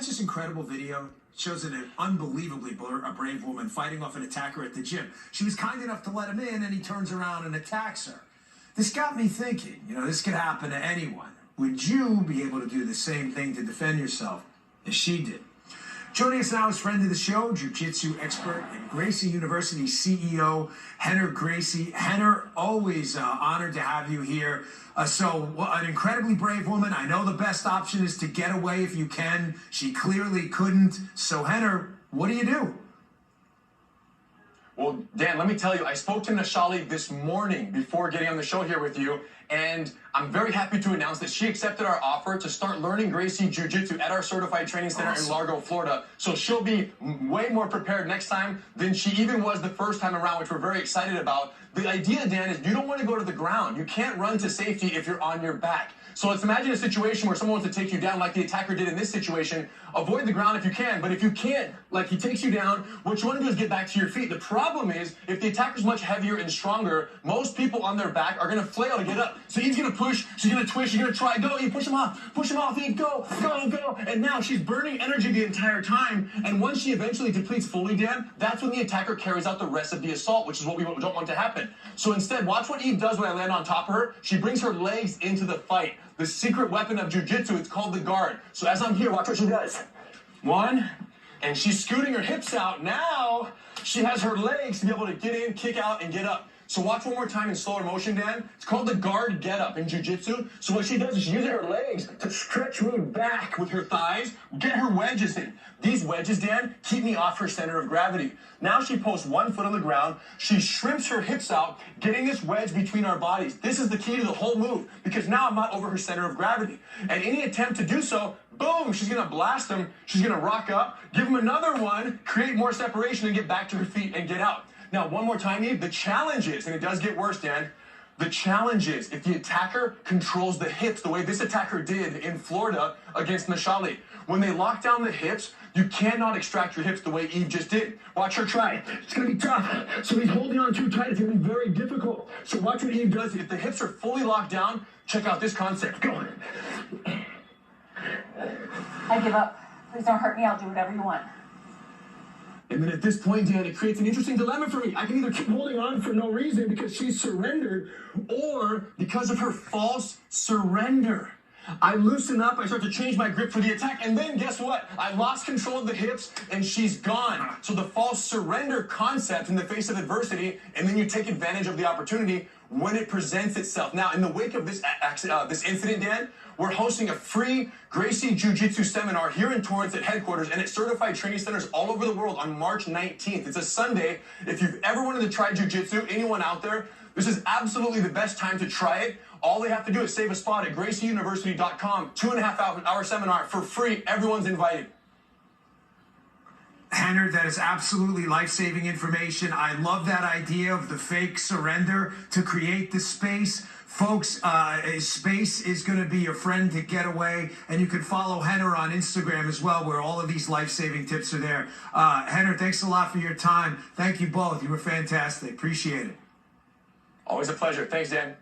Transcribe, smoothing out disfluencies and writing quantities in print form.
catch this incredible video? It shows an unbelievably brave woman fighting off an attacker at the gym. She was kind enough to let him in, and he turns around and attacks her. This got me thinking, this could happen to anyone. Would you be able to do the same thing to defend yourself as she did? Joining us now is friend of the show, jiu-jitsu expert and Gracie University CEO, Rener Gracie. Rener, always honored to have you here. An incredibly brave woman. I know the best option is to get away if you can. She clearly couldn't. So, Rener, what do you do? Well, Dan, let me tell you, I spoke to Nashali this morning before getting on the show here with you, and I'm very happy to announce that she accepted our offer to start learning Gracie Jiu-Jitsu at our certified training center in Largo, Florida. So she'll be way more prepared next time than she even was the first time around, which we're very excited about. The idea, Dan, is you don't want to go to the ground. You can't run to safety if you're on your back. So let's imagine a situation where someone wants to take you down like the attacker did in this situation. Avoid the ground if you can, but if you can't, like he takes you down, what you want to do is get back to your feet. The problem is, if the attacker's much heavier and stronger, most people on their back are going to flail to get up. So Eve's going to push, she's going to twist, she's going to try, go, Eve, push him off, Eve, go, go, go. And now she's burning energy the entire time, and once she eventually depletes fully, Dan, that's when the attacker carries out the rest of the assault, which is what we don't want to happen. So instead, watch what Eve does when I land on top of her. She brings her legs into the fight. The secret weapon of jiu-jitsu, it's called the guard. So as I'm here, watch what she does. One, and she's scooting her hips out. Now, she has her legs to be able to get in, kick out, and get up. So watch one more time in slower motion, Dan. It's called the guard get-up in jiu-jitsu. So what she does is she uses her legs to stretch me back with her thighs, get her wedges in. These wedges, Dan, keep me off her center of gravity. Now she posts one foot on the ground. She shrimps her hips out, getting this wedge between our bodies. This is the key to the whole move, because now I'm not over her center of gravity. And any attempt to do so, boom, she's going to blast him. She's going to rock up, give him another one, create more separation, and get back to her feet and get out. Now, one more time, Eve, the challenge is, and it does get worse, Dan, the challenge is if the attacker controls the hips the way this attacker did in Florida against Nashali. When they lock down the hips, you cannot extract your hips the way Eve just did. Watch her try. It's going to be tough. So he's holding on too tight. It's going to be very difficult. So watch what Eve does. If the hips are fully locked down, check out this concept. Go. I give up. Please don't hurt me. I'll do whatever you want. And then at this point, Dan, it creates an interesting dilemma for me. I can either keep holding on for no reason because she's surrendered, or because of her false surrender. I loosen up, I start to change my grip for the attack, and then guess what? I lost control of the hips, and she's gone. So the false surrender concept in the face of adversity, and then you take advantage of the opportunity when it presents itself. Now, in the wake of this incident, Dan, we're hosting a free Gracie Jiu-Jitsu seminar here in Torrance at headquarters and at certified training centers all over the world on March 19th. It's a Sunday. If you've ever wanted to try jiu-jitsu, anyone out there, this is absolutely the best time to try it. All they have to do is save a spot at gracieuniversity.com. 2.5-hour seminar for free. Everyone's invited. Rener, that is absolutely life-saving information. I love that idea of the fake surrender to create the space. Folks, space is going to be your friend to get away, and you can follow Rener on Instagram as well, where all of these life-saving tips are there. Rener, thanks a lot for your time. Thank you both. You were fantastic. Appreciate it. Always a pleasure. Thanks, Dan.